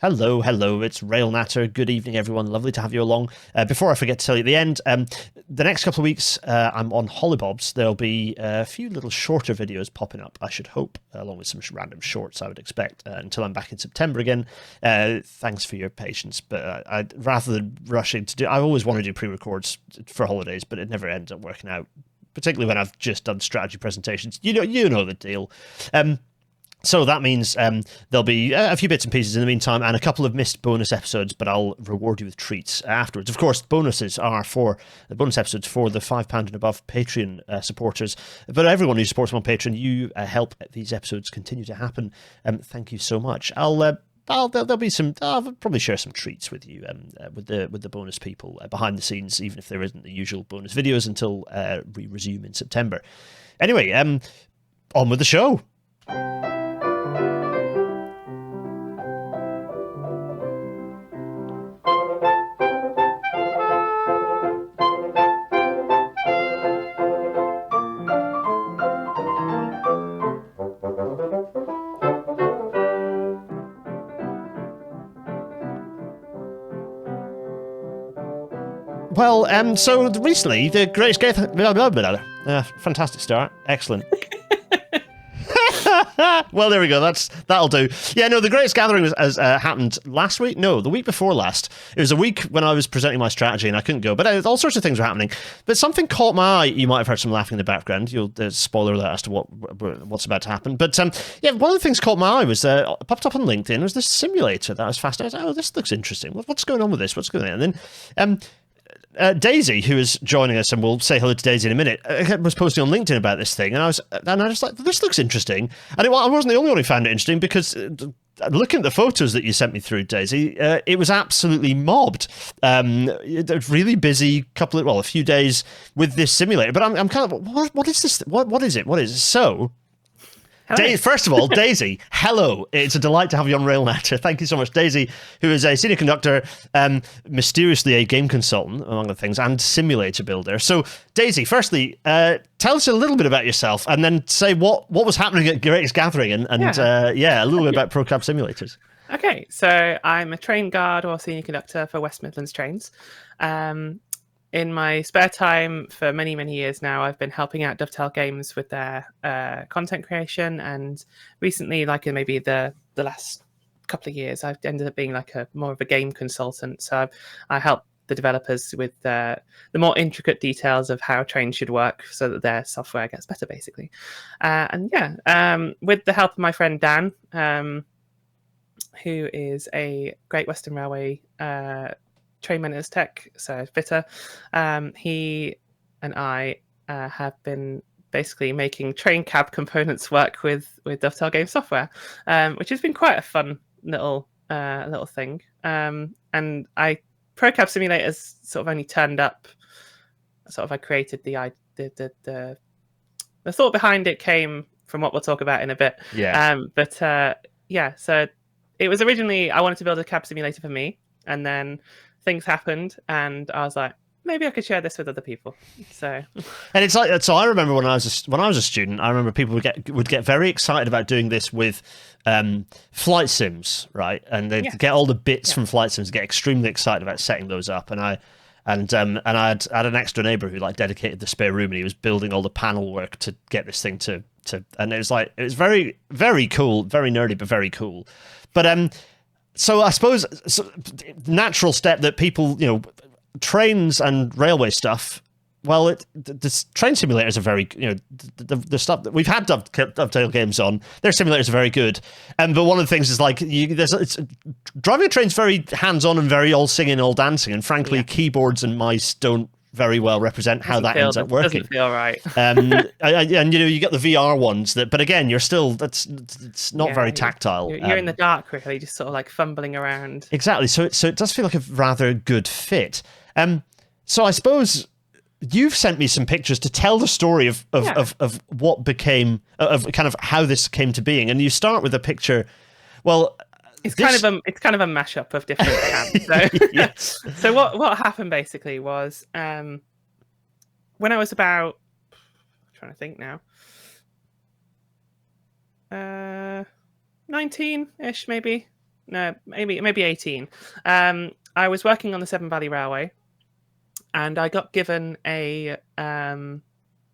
Hello, hello, it's Rail Natter. Good evening, everyone. Lovely to have you along. Before I forget to tell you at the end, the next couple of weeks, I'm on Hollybobs. There'll be a few little shorter videos popping up, I should hope, along with some random shorts, I would expect, until I'm back in September again. Thanks for your patience, but rather than rushing to do... I always want to do pre-records for holidays, but it never ends up working out, particularly when I've just done strategy presentations. You know the deal. So that means there'll be a few bits and pieces in the meantime and a couple of missed bonus episodes, but I'll reward you with treats afterwards. Of course, bonuses are for the bonus episodes for the £5 and above Patreon supporters. But everyone who supports me on Patreon, you help these episodes continue to happen. Thank you so much. There'll be some. I'll probably share some treats with you with the bonus people behind the scenes, even if there isn't the usual bonus videos until we resume in September. Anyway, on with the show. Well, so recently, the greatest fantastic start. Excellent. Well, there we go. That'll do. Yeah, no, the Greatest Gathering has happened last week. No, the week before last. It was a week when I was presenting my strategy and I couldn't go. But all sorts of things were happening. But something caught my eye. You might have heard some laughing in the background. Spoiler alert as to what's about to happen. But yeah, one of the things caught my eye was popped up on LinkedIn was this simulator that I was fascinated. Oh, this looks interesting. What's going on with this? What's going on? And then Daisy, who is joining us, and we'll say hello to Daisy in a minute, was posting on LinkedIn about this thing, and I was just like, this looks interesting. And I wasn't the only one who found it interesting, because looking at the photos that you sent me through, Daisy, it was absolutely mobbed. A really busy a few days with this simulator. But I'm kind of, what is this? What is it? What is it? So... First of all, Daisy, hello. It's a delight to have you on RailNet. Thank you so much, Daisy, who is a senior conductor, mysteriously a game consultant, among other things, and simulator builder. So, Daisy, firstly, tell us a little bit about yourself, and then say what was happening at Greatest Gathering, and a little bit about ProCab Simulators. Okay, so I'm a train guard or senior conductor for West Midlands Trains. In my spare time for many, many years now, I've been helping out Dovetail Games with their content creation. And recently, like in maybe the last couple of years, I've ended up being like more of a game consultant. So I help the developers with the more intricate details of how trains should work so that their software gets better, basically. With the help of my friend Dan, who is a Great Western Railway train maintenance tech, so fitter. He and I have been basically making train cab components work with Dovetail Game software, which has been quite a fun little thing. And ProCab Simulators sort of only turned up. Sort of, I created the thought behind it came from what we'll talk about in a bit. Yeah. So it was originally I wanted to build a cab simulator for me, and then things happened, and I was like, maybe I could share this with other people. So, and it's like, so I remember when I was a student, I remember people would get very excited about doing this with flight sims, right? And they'd get all the bits from flight sims, get extremely excited about setting those up. And I had an extra neighbor who like dedicated the spare room, and he was building all the panel work to get this thing to, and it was very, very cool, very nerdy, but very cool. But so I suppose natural step that people, trains and railway stuff. Well, the train simulators are very, the stuff that we've had Dovetail Games on. Their simulators are very good, but one of the things is like driving a train's very hands-on and very all singing, all dancing, and frankly, keyboards and mice don't very well represent how that ends up working. Doesn't feel right. And you get the VR ones but again, you're still it's not very tactile. You're in the dark, really, just sort of like fumbling around. Exactly. So it does feel like a rather good fit. So I suppose you've sent me some pictures to tell the story of what became of kind of how this came to being, and you start with a picture. Well, it's kind of a mashup of different camps. So, yes. So what happened basically was when I was about, I'm trying to think now, 19-ish maybe, no, maybe 18. I was working on the Severn Valley Railway, and I got given a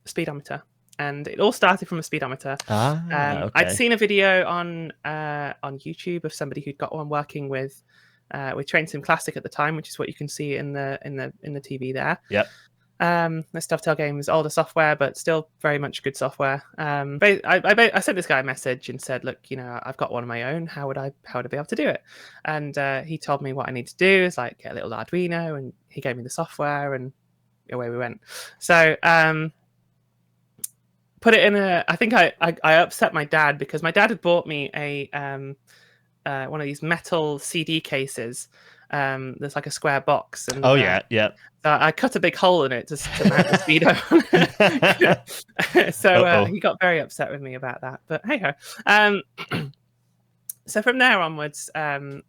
speedometer, and it all started from a speedometer. I'd Okay. seen a video on YouTube of somebody who'd got one working with Train Sim Classic at the time, which is what you can see in the TV there. Yep. This Dovetail Games, older software, but still very much good software. I sent this guy a message and said, "Look, I've got one of my own. How would I be able to do it?" And he told me what I need to do is like get a little Arduino, and he gave me the software, and away we went. So put it in a. I think I upset my dad because my dad had bought me a one of these metal CD cases. There's like a square box, and yeah. I cut a big hole in it to mount the speedo. So he got very upset with me about that. But hey ho. So from there onwards, I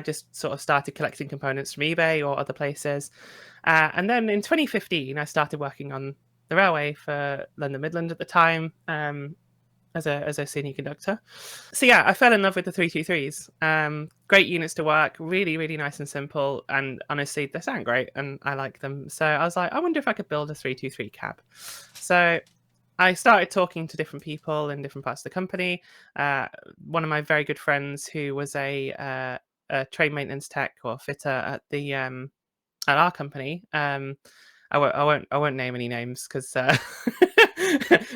just sort of started collecting components from eBay or other places. And then in 2015, I started working on the railway for London Midland at the time. As a senior conductor. So yeah, I fell in love with the 323s. Great units to work, really, really nice and simple. And honestly, they sound great and I like them. So I was like, I wonder if I could build a 323 cab. So I started talking to different people in different parts of the company. One of my very good friends who was a train maintenance tech or fitter at the at our company. I won't name any names because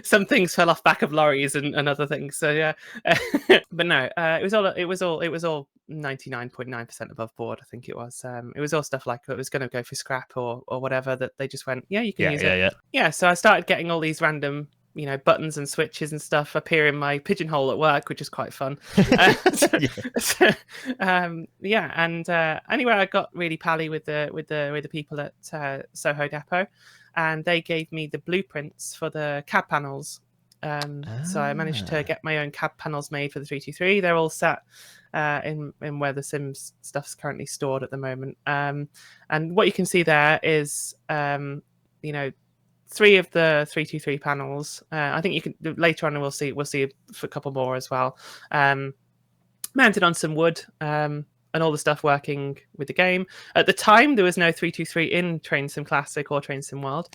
some things fell off back of lorries and other things. So yeah, but no, it was all 99.9% above board. I think it was. It was all stuff like it was going to go for scrap or whatever that they just went, yeah, you can use it. Yeah. So I started getting all these random buttons and switches and stuff appear in my pigeonhole at work, which is quite fun. Anyway, I got really pally with the people at Soho Depot, and they gave me the blueprints for the cab panels. So I managed to get my own cab panels made for the 323. They're all set in where the Sims stuff's currently stored at the moment. And what you can see there is, 3 of the 323 panels. I think you can later on. We'll see a couple more as well. Mounted on some wood and all the stuff working with the game. At the time, there was no 323 in Train Sim Classic or Train Sim World.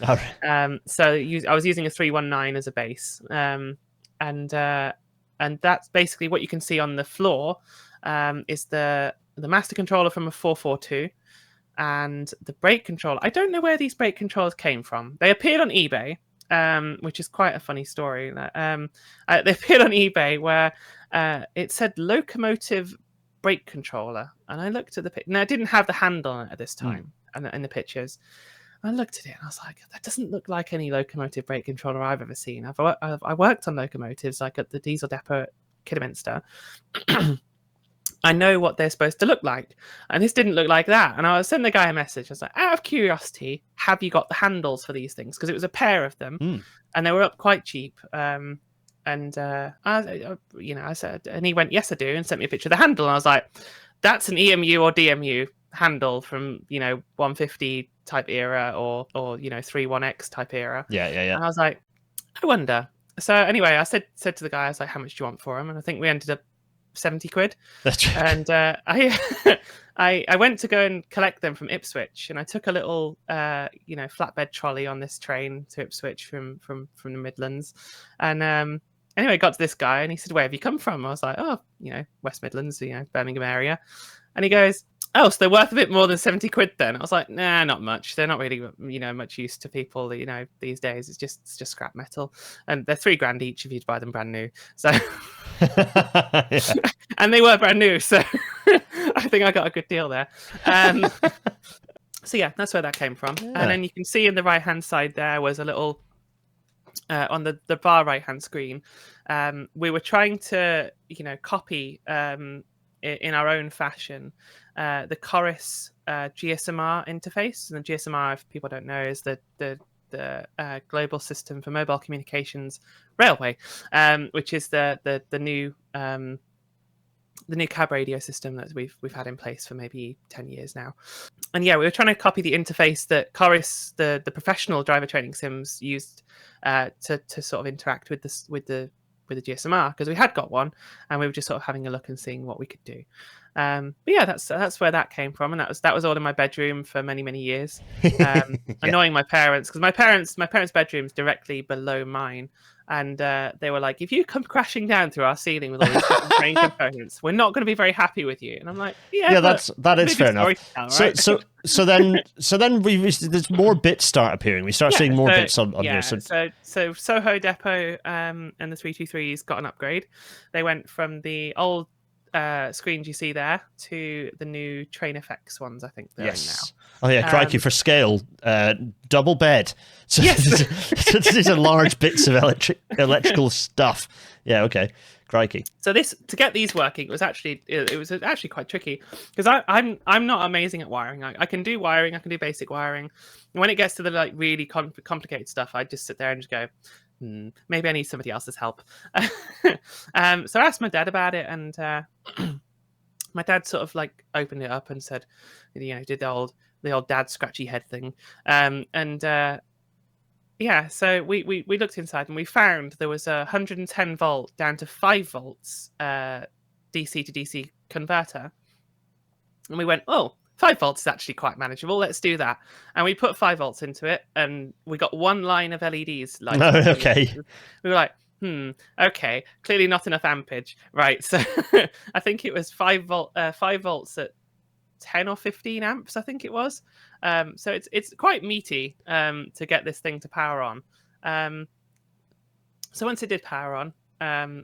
So I was using a 319 as a base, and that's basically what you can see on the floor. Is the master controller from a 442. And the brake controller. I don't know where these brake controllers came from. They appeared on eBay, which is quite a funny story. They appeared on eBay where it said locomotive brake controller. And I looked at the picture. Now, it didn't have the handle on it at this time in the pictures. I looked at it and I was like, that doesn't look like any locomotive brake controller I've ever seen. I worked on locomotives like at the diesel depot at Kidderminster. I know what they're supposed to look like. And this didn't look like that. And I was sending the guy a message. I was like, out of curiosity, have you got the handles for these things? Because it was a pair of them and they were up quite cheap. I said, and he went, yes, I do. And sent me a picture of the handle. And I was like, that's an EMU or DMU handle from, 150 type era or 31X type era. Yeah. And I was like, I wonder. So anyway, I said to the guy, I was like, how much do you want for them? And I think we ended up 70 quid. That's true. And I went to go and collect them from Ipswich, and I took a little flatbed trolley on this train to Ipswich from the Midlands. And anyway, I got to this guy and he said, where have you come from? I was like, oh, West Midlands, Birmingham area. And he goes, oh, so they're worth a bit more than 70 quid then? I was like, nah, not much. They're not really, much use to people, these days. It's just scrap metal. And they're $3,000 each if you buy them brand new. So, and they were brand new. So I think I got a good deal there. So yeah, that's where that came from. Yeah. And then you can see in the right-hand side there was a little, on the far right-hand screen, we were trying to, copy in our own fashion the Chorus GSMR interface. And the GSMR, if people don't know, is the global system for mobile communications railway, which is the new cab radio system that we've had in place for maybe 10 years now. And yeah, we were trying to copy the interface that Chorus, the professional driver training sims, used to sort of interact with the with a GSMR because we had got one, and we were just sort of having a look and seeing what we could do. But yeah, that's where that came from, and that was all in my bedroom for many years, annoying my parents because my parents' bedroom's directly below mine, and they were like, "If you come crashing down through our ceiling with all these different train components, we're not going to be very happy with you." And I'm like, "Yeah, that is fair enough." Tell, right? So then there's more bits start appearing. We start seeing more bits on here. So Soho Depot and the 323s got an upgrade. They went from the old screens you see there to the new Train FX ones. I think they're in now. Oh yeah, crikey, for scale, double bed. So these are large bits of electrical stuff. Yeah, okay, crikey. So to get these working, it was actually quite tricky because I'm not amazing at wiring. I can do wiring, I can do basic wiring. And when it gets to the like really complicated stuff, I just sit there and just go, maybe I need somebody else's help. So I asked my dad about it, and my dad sort of like opened it up and said, did the old dad scratchy head thing, so we looked inside and we found there was a 110 volt down to 5 volts DC to DC converter, and we went, 5 volts is actually quite manageable. Let's do that. And we put 5 volts into it, and we got one line of LEDs. Okay. We were like, okay, clearly not enough ampage. Right. So I think it was 5 volts at 10 or 15 amps, I think it was. So it's quite meaty to get this thing to power on. So once it did power on,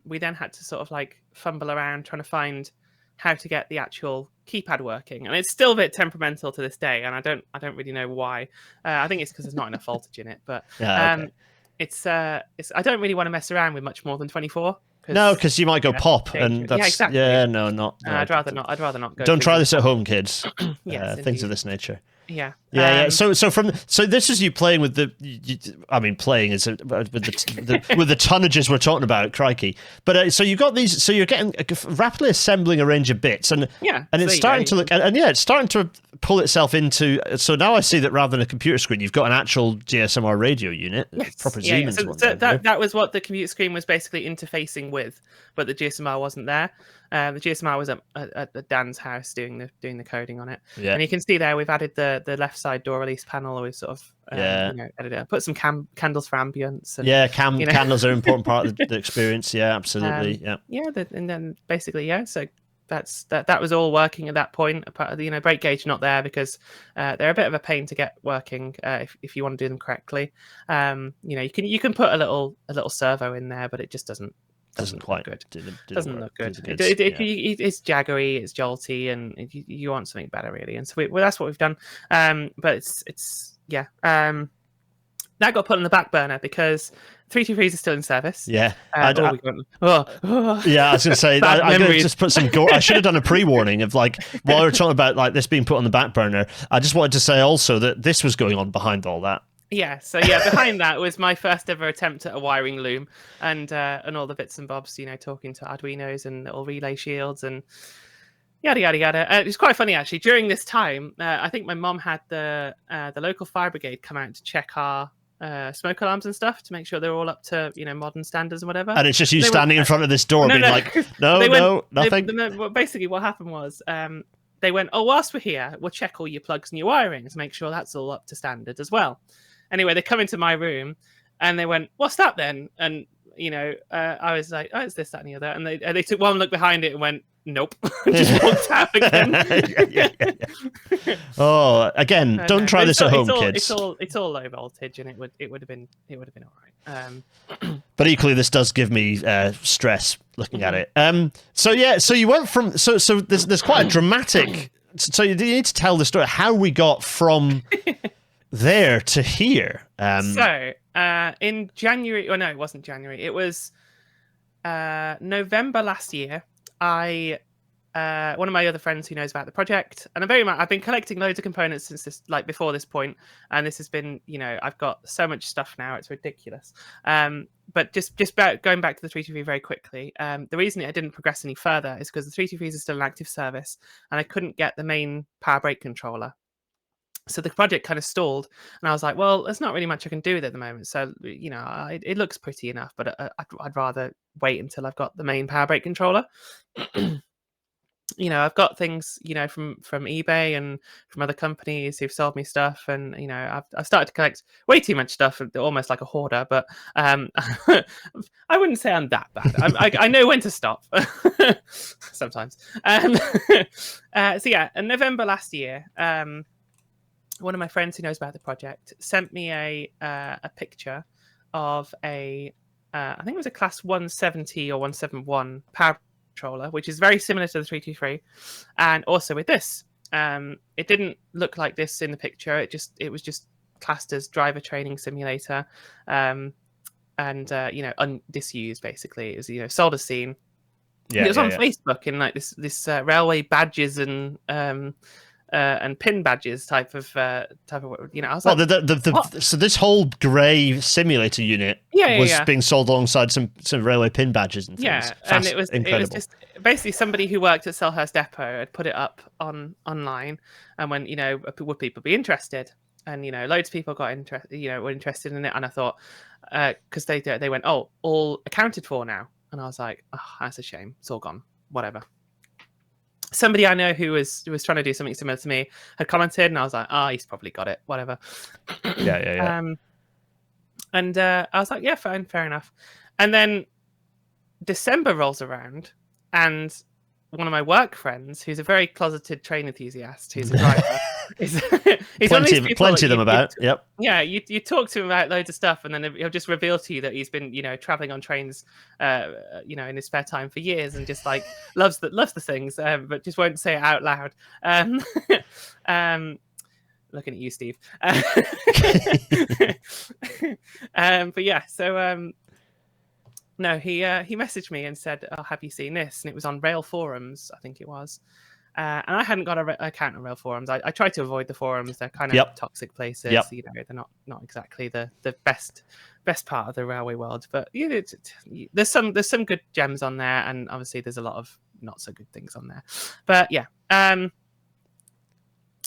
we then had to sort of like fumble around trying to find how to get the actual keypad working, and it's still a bit temperamental to this day, and I don't really know why. I think it's because there's not enough voltage in it, but it's I don't really want to mess around with much more than 24. No, because you might go pop, and that's exactly. No. I'd rather not go. Don't try this at home, kids. Yes, things of this nature. Yeah. So this is you playing with playing is with the tonnages we're talking about, crikey. But so you got these, so you're getting rapidly assembling a range of bits, and it's starting to look, and it's starting to pull itself into. So now I see that rather than a computer screen, you've got an actual GSMR radio unit, proper Siemens one. So that was what the computer screen was basically interfacing with, but the GSMR wasn't there. The GSMR was at Dan's house doing the coding on it, and you can see there we've added the left side door release panel. We sort of edited it, put some candles for ambience. And, candles are an important part of the experience. Yeah, absolutely. And then basically so that was all working at that point. Apart of the brake gauge not there because they're a bit of a pain to get working if you want to do them correctly. You can put a little servo in there, but it just doesn't quite look good. Doesn't look good. It's jaggery, it's jolty, and you want something better, really. And so that's what we've done. But that got put on the back burner because 323s are still in service. Yeah. I was going to say, I just put some I should have done a pre-warning of like, while we're talking about like this being put on the back burner, I just wanted to say also that this was going on behind all that. So behind that was my first ever attempt at a wiring loom and all the bits and bobs, talking to Arduinos and little relay shields and yada yada yada. It was quite funny actually. During this time, I think my mom had the local fire brigade come out to check our smoke alarms and stuff to make sure they're all up to modern standards and whatever. And it's just you standing in front of this door being like, nothing. Basically, what happened was they went, whilst we're here, we'll check all your plugs and your wiring to make sure that's all up to standard as well. Anyway, they come into my room and they went, "What's that then?" And I was like, "Oh, it's this, that, and the other." And they took one look behind it and went, "Nope," just walked out again. Oh, again, don't try this at home, kids. It's all low voltage, and it would have been all right. But equally, this does give me stress looking at it. So you went from so there's quite a dramatic. So you need to tell the story how we got from there to here. In January, it wasn't January. It was November last year. One of my other friends who knows about the project, and I've been collecting loads of components since before this point, and this has been, I've got so much stuff now, it's ridiculous. But just going back to the 323 very quickly, the reason I didn't progress any further is because the 323s are still in active service, and I couldn't get the main power brake controller. So the project kind of stalled, and I was like, well, there's not really much I can do with it at the moment. So, it looks pretty enough, but I'd rather wait until I've got the main power brake controller. You know, I've got things, you know, from eBay and from other companies who've sold me stuff, and you know, I've started to collect way too much stuff, almost like a hoarder. But I wouldn't say I'm that bad. I know when to stop sometimes. So yeah, in November last year, one of my friends who knows about the project sent me a picture of I think it was a class 170 or 171 power controller, which is very similar to the 323, and also with this. It didn't look like this in the picture. It was just classed as driver training simulator, and you know, disused basically. It was, you know, sold as seen. Yeah, it was on Facebook in like this railway badges and pin badges type of you know. I was well, like, so this whole grey simulator unit was being sold alongside some railway pin badges and things. Yeah, and it was just basically somebody who worked at Selhurst Depot had put it up online, and when, you know, would people be interested? And you know, loads of people got interested, you know, were interested in it, and I thought, because they went, oh, all accounted for now, and I was like, oh, that's a shame, it's all gone, whatever. Somebody I know who was trying to do something similar to me had commented, and I was like, oh, he's probably got it, whatever. Yeah. And I was like, yeah, fine, fair enough. And then December rolls around, and one of my work friends, who's a very closeted train enthusiast, who's a driver, he's plenty of them about. Yep. Yeah, you talk to him about loads of stuff, and then he'll just reveal to you that he's been, you know, traveling on trains, you know, in his spare time for years, and just like loves the things, but just won't say it out loud. Looking at you, Steve. But yeah, so no, he messaged me and said, "Oh, have you seen this?" And it was on Rail Forums, I think it was. And I hadn't got an account on Rail Forums. I tried to avoid the forums. They're kind of toxic places. You know, they're not exactly the best part of the railway world. But you know, there's some good gems on there, and obviously there's a lot of not so good things on there. But yeah.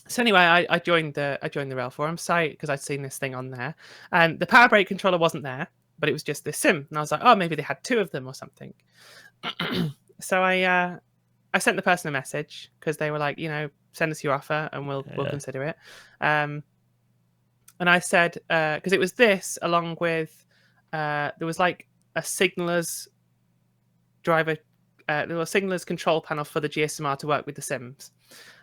So anyway, I joined the Rail Forum site because I'd seen this thing on there, and the power brake controller wasn't there, but it was just this sim, and I was like, oh, maybe they had two of them or something. So I sent the person a message because they were like, you know, send us your offer and we'll consider it. And I said, because it was this along with there was like a signaler's driver, there was a signaler's control panel for the GSMR to work with the sims.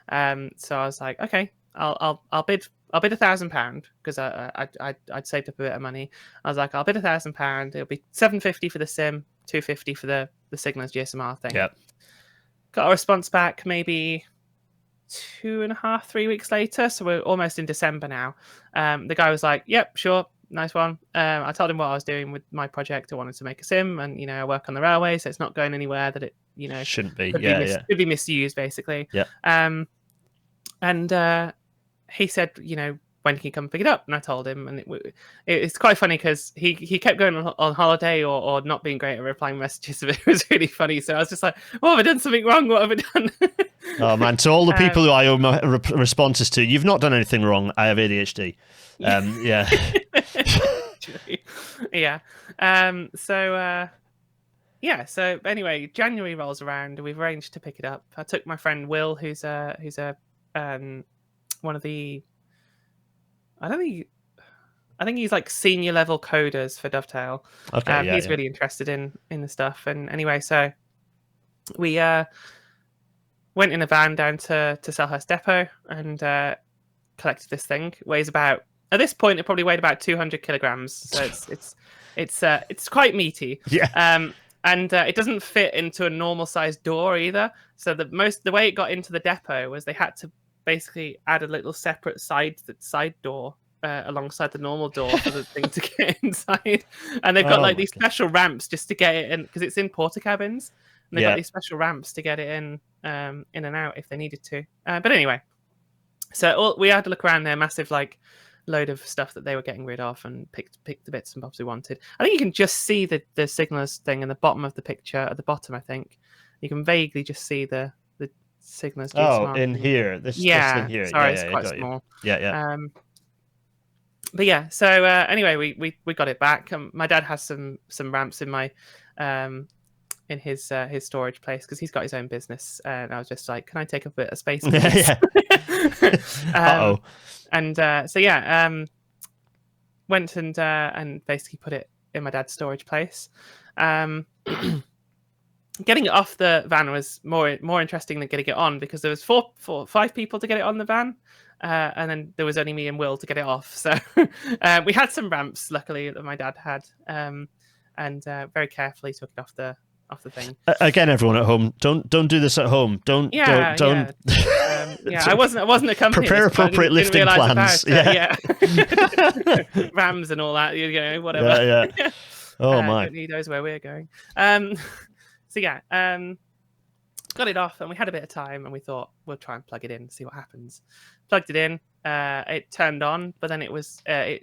So I was like, okay, I'll bid £1,000 because I'd saved up a bit of money. I was like, I'll bid £1,000. It'll be $750 for the sim, $250 for the signaler's GSMR thing. Yep. Got a response back maybe 2.5-3 weeks later, so we're almost in December now. The guy was like, yep, sure, nice one. I told him what I was doing with my project. I wanted to make a sim, and you know, I work on the railway, so it's not going anywhere that it, you know, shouldn't be. Could be misused, basically. Yeah. And he said, you know, when can you come pick it up? And I told him, and it's quite funny because he kept going on holiday or not being great at replying messages. It was really funny. So I was just like, oh, have I done something wrong? What have I done? Oh man, to all the people who I owe my responses to, you've not done anything wrong. I have ADHD. Yeah. Yeah. Yeah. So anyway, January rolls around. We've arranged to pick it up. I took my friend Will, who's one of the, I think he's like senior level coders for Dovetail. Okay. He's really interested in the stuff. And anyway, so we went in a van down to Selhurst Depot and collected this thing. It weighs about, at this point, it probably weighed about 200 kilograms. So it's quite meaty. Yeah. And it doesn't fit into a normal sized door either. So the way it got into the depot was they had to basically add a little separate side door alongside the normal door for the thing to get inside. And they've got these special ramps just to get it in, because it's in porter cabins. And they've got these special ramps to get it in and out if they needed to. But anyway, so we had to look around there, massive like load of stuff that they were getting rid of, and picked the bits and bobs we wanted. I think you can just see the signalers thing in the bottom of the picture. At the bottom, I think you can vaguely just see the signalers. Oh, in thing. Here, this thing here. Sorry, it's quite small. Yeah. But yeah, so anyway, we got it back. My dad has some ramps in my his storage place because he's got his own business, and I was just like, "Can I take up a bit of space?" Yeah. Uh-oh. And went and basically put it in my dad's storage place. Getting it off the van was more interesting than getting it on because there was five people to get it on the van, and then there was only me and Will to get it off. So we had some ramps, luckily, that my dad had, and very carefully took it off the thing. Again, everyone at home, don't do this at home. Don't. Yeah. I wasn't a company. Prepare appropriate lifting plans. Rams and all that, whatever. Yeah. Oh my! Don't need those where we're going. So got it off, and we had a bit of time, and we thought we'll try and plug it in and see what happens. Plugged it in, it turned on, but then it was I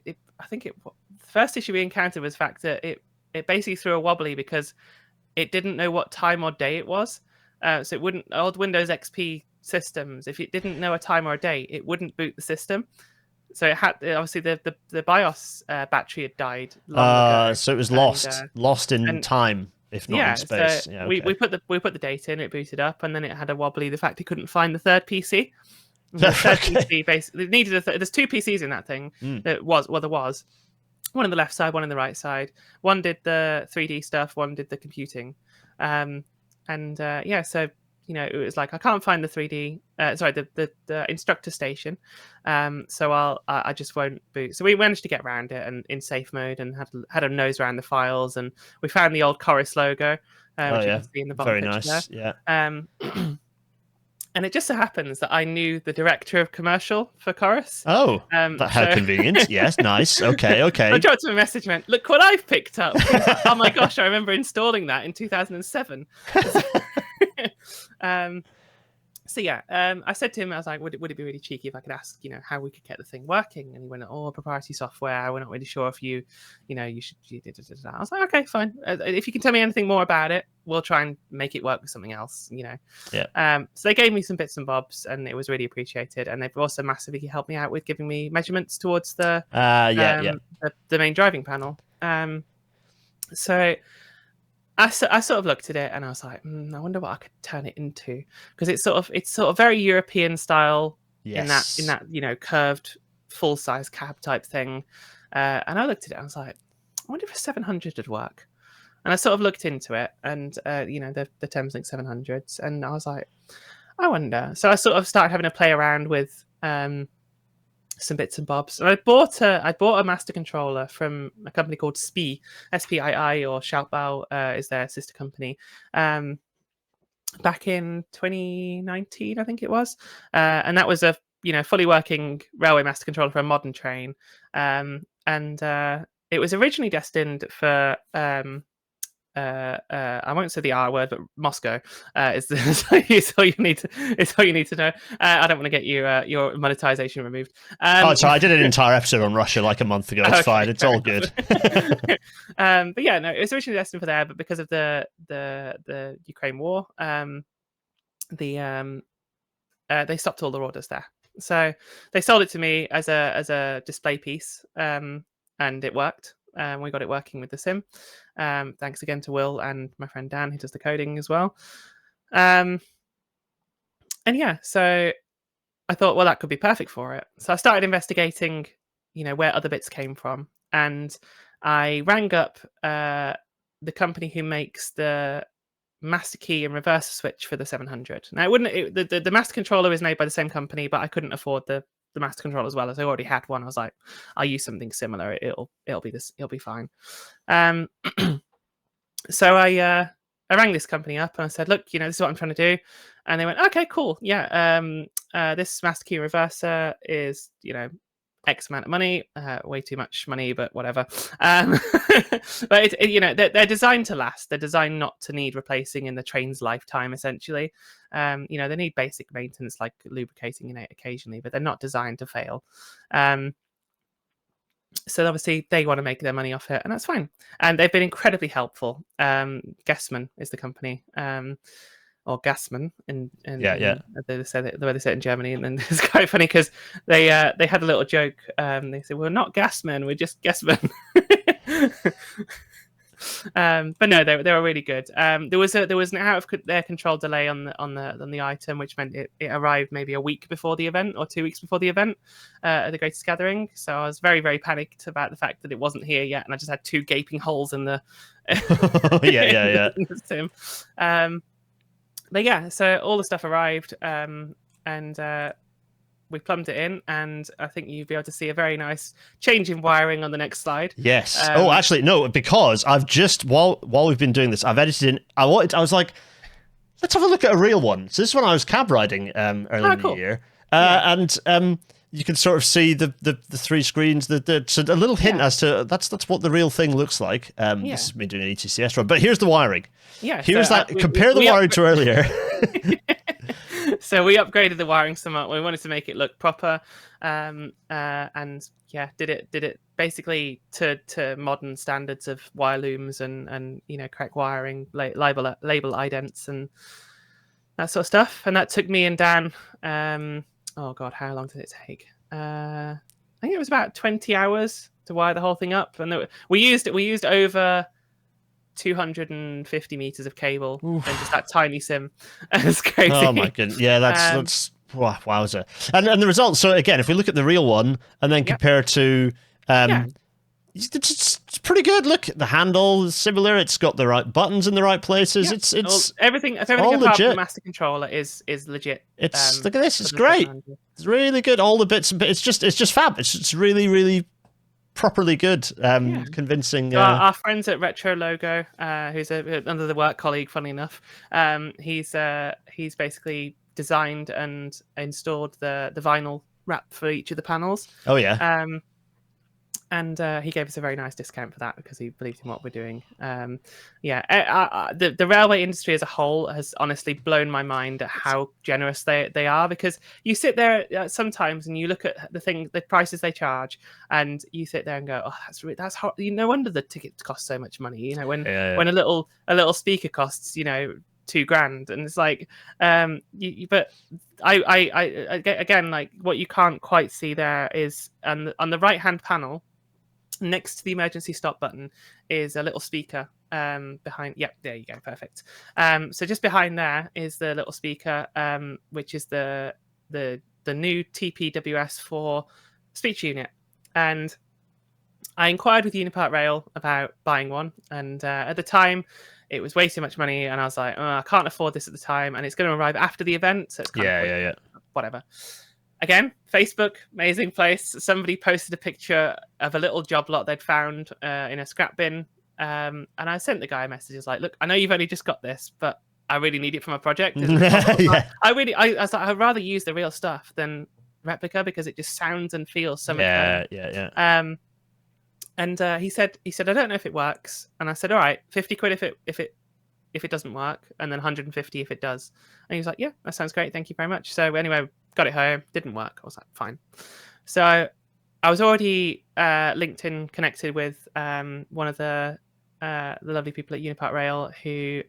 think the first issue we encountered was the fact that it basically threw a wobbly because it didn't know what time or day it was. So it wouldn't, old Windows XP systems, if it didn't know a time or a day, it wouldn't boot the system. So it had, obviously the BIOS battery had died long ago. So it was lost in time, if not in space. So we put the data in, it booted up, and then it had a wobbly. The fact it couldn't find the third PC. The third PC basically needed there's two PCs in that thing. There was one on the left side, one on the right side. One did the 3D stuff, one did the computing. So it was like, I can't find the 3D, the instructor station. So I just won't boot. So we managed to get around it and in safe mode and had a nose around the files, and we found the old Chorus logo, which you can see in the bottom picture nice. there. Yeah. And it just so happens that I knew the director of commercial for Chorus. Oh, how convenient. Yes, nice. Okay. I dropped him a message and went, "Look what I've picked up." Like, oh my gosh, I remember installing that in 2007. I said to him, I was like, would it be really cheeky if I could ask, how we could get the thing working? And he went, proprietary software. We're not really sure if you should. I was like, okay, fine. If you can tell me anything more about it, we'll try and make it work with something else, Yeah. So they gave me some bits and bobs, and it was really appreciated. And they've also massively helped me out with giving me measurements towards the main driving panel. So I sort of looked at it and I was like, I wonder what I could turn it into, because it's sort of very European style. Yes. in that curved full size cab type thing. And I looked at it and I was like, I wonder if a 700 would work. And I sort of looked into it, and the Thameslink 700s, and I was like, I wonder. So I sort of started having a play around with some bits and bobs. And I bought a master controller from a company called SPII, SPII, or Schaltbau is their sister company. Back in 2019, I think it was, and that was a fully working railway master controller for a modern train, and it was originally destined for I won't say the R word, but Moscow is all you need to know. I don't want to get you your monetization removed. Sorry, I did an entire episode on Russia like a month ago. It's fine. It's all good. But yeah, no, it was originally destined for there, but because of the Ukraine war, they stopped all their orders there. So they sold it to me as a display piece, and it worked. We got it working with the sim. Thanks again to Will and my friend Dan, who does the coding as well. So I thought, well, that could be perfect for it. So I started investigating, where other bits came from, and I rang up the company who makes the master key and reverser switch for the 700. Now, the master controller is made by the same company, but I couldn't afford the master controller as well, as I already had one. I was like, I'll use something similar. It'll be fine. So I rang this company up and I said, look, this is what I'm trying to do. And they went, okay, cool. Yeah. This master key reverser is, X amount of money, way too much money, but whatever. But they're designed to last. They're designed not to need replacing in the train's lifetime, essentially. They need basic maintenance like lubricating in it occasionally, but they're not designed to fail. So obviously they want to make their money off it, and that's fine. And they've been incredibly helpful. Gassman is the company. Or Gassman, and they say the way they say it in Germany, and then it's quite funny because they had a little joke. They said, "We're not Gassman, we're just Gassman." But no, they were really good. There was an out of their control delay on the item, which meant it arrived maybe a week before the event or 2 weeks before the event at the Greatest Gathering. So I was very, very panicked about the fact that it wasn't here yet, and I just had 2 gaping holes in the yeah. in the sim. But yeah, so all the stuff arrived, and we plumbed it in, and I think you'll be able to see a very nice change in wiring on the next slide. Yes. Actually, no, because I've just while we've been doing this, I've edited in. I was like, let's have a look at a real one. So this is when I was cab riding earlier in the year, and you can sort of see the 3 screens. So a little hint as to that's what the real thing looks like. This is me doing an ETCS run, but here's the wiring. Yeah. Here's compare the wiring to earlier. So we upgraded the wiring somewhat. We wanted to make it look proper, and did it basically to modern standards of wire looms and correct wiring, label idents and that sort of stuff. And that took me and Dan. Oh God, how long did it take? I think it was about 20 hours to wire the whole thing up, and we used over 250 meters of cable and just that tiny sim. It's crazy. Oh my goodness. Yeah, that's wowza. And the results, so again, if we look at the real one and then compare to it's pretty good. Look, the handle is similar, it's got the right buttons in the right places. It's everything all apart legit. from the master controller is legit. It's look at this, it's great. It's really good. All the bits and bits, it's just fab. It's really, really properly good, convincing. Our friends at Retro Logo, who's another work colleague, funny enough, he's basically designed and installed the vinyl wrap for each of the panels. Oh yeah. And he gave us a very nice discount for that because he believed in what we're doing. The railway industry as a whole has honestly blown my mind at how generous they are, because you sit there sometimes and you look at the prices they charge, and you sit there and go, oh, that's hard. No wonder the tickets cost so much money. When a little speaker costs $2,000, and it's like, but I again, like, what you can't quite see there is on the right hand panel, next to the emergency stop button, is a little speaker behind. Yep, there you go, perfect. So just behind there is the little speaker, which is the new TPWS4 speech unit. And I inquired with Unipart Rail about buying one, and at the time it was way too much money, and I was like, I can't afford this at the time, and it's going to arrive after the event, so it's kind of whatever. Again, Facebook, amazing place. Somebody posted a picture of a little job lot they'd found in a scrap bin, and I sent the guy a message. I was like, look, I know you've only just got this, but I really need it from a project. I was like, I'd rather use the real stuff than replica, because it just sounds and feels so much better. And he said, I don't know if it works. And I said, all right, 50 quid if it doesn't work, and then 150 if it does. And he was like, yeah, that sounds great. Thank you very much. So anyway, got it home, didn't work. I was like, fine. So I was already LinkedIn connected with one of the lovely people at Unipart Rail, who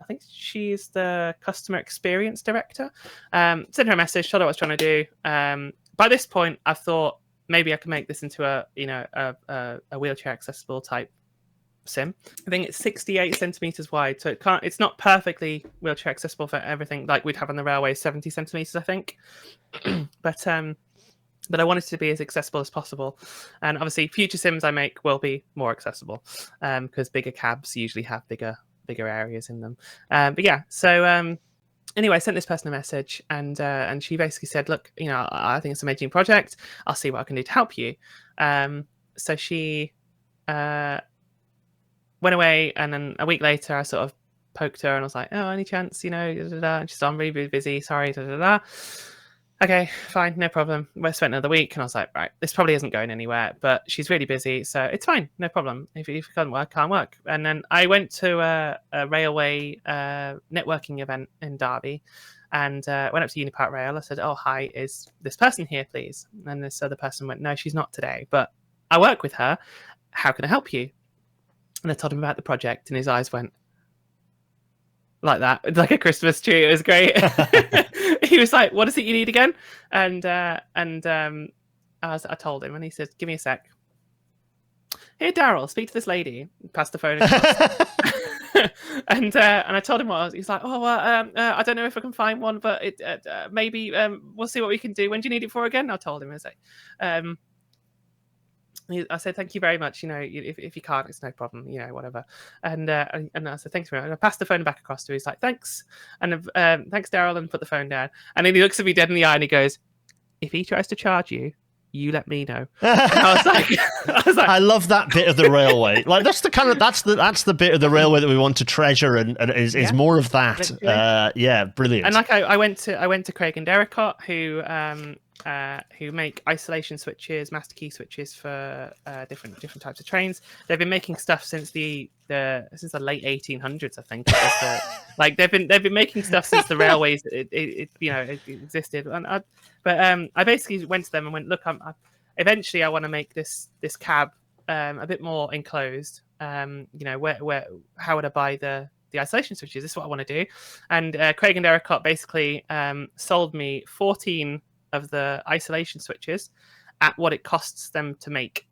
I think she's the customer experience director. Sent her a message, told her what I was trying to do. By this point, I thought maybe I could make this into a wheelchair accessible type sim. I think it's 68 centimeters wide, so it's not perfectly wheelchair accessible for everything like we'd have on the railway, 70 centimeters, I think. But I wanted it to be as accessible as possible, and obviously future sims I make will be more accessible, because bigger cabs usually have bigger areas in them. But yeah, so anyway, I sent this person a message, and she basically said, look, I think it's an amazing project. I'll see what I can do to help you. So she went away, and then a week later I sort of poked her and I was like, oh, any chance, and she said, I'm really, really busy, sorry, Okay, fine, no problem. We spent another week, and I was like, right, this probably isn't going anywhere, but she's really busy, so it's fine, no problem. If it can't work. And then I went to a railway networking event in Derby, and went up to Unipart Rail. I said, oh, hi, is this person here, please? And this other person went, no, she's not today, but I work with her. How can I help you? And I told him about the project, and his eyes went like that. It's like a Christmas tree. It was great. He was like, what is it you need again? And I told him, and he said, give me a sec. here, Daryl, speak to this lady. Pass the phone across. And I told him what I was. He's like, oh, well, I don't know if I can find one, but maybe we'll see what we can do. When do you need it for again? I told him. I was like, I said, thank you very much. You know, if you can't, it's no problem. You know, whatever. And I said, thanks very much. And I passed the phone back across to him. He's like, thanks. And thanks, Daryl, and put the phone down. And then he looks at me dead in the eye and he goes, if he tries to charge you, you let me know. And I was like, I love that bit of the railway. Like that's the bit of the railway that we want to treasure, and is more of that. Yeah, brilliant. And like I went to Craig and Derricott, who make isolation switches, master key switches for different types of trains. They've been making stuff since the late 1800s, I think. Like they've been making stuff since the railways it existed. But I basically went to them and went, look, eventually I want to make this cab a bit more enclosed. You know, how would I buy the isolation switches? This is what I want to do. And Craig and Derricott basically sold me 14 of the isolation switches at what it costs them to make,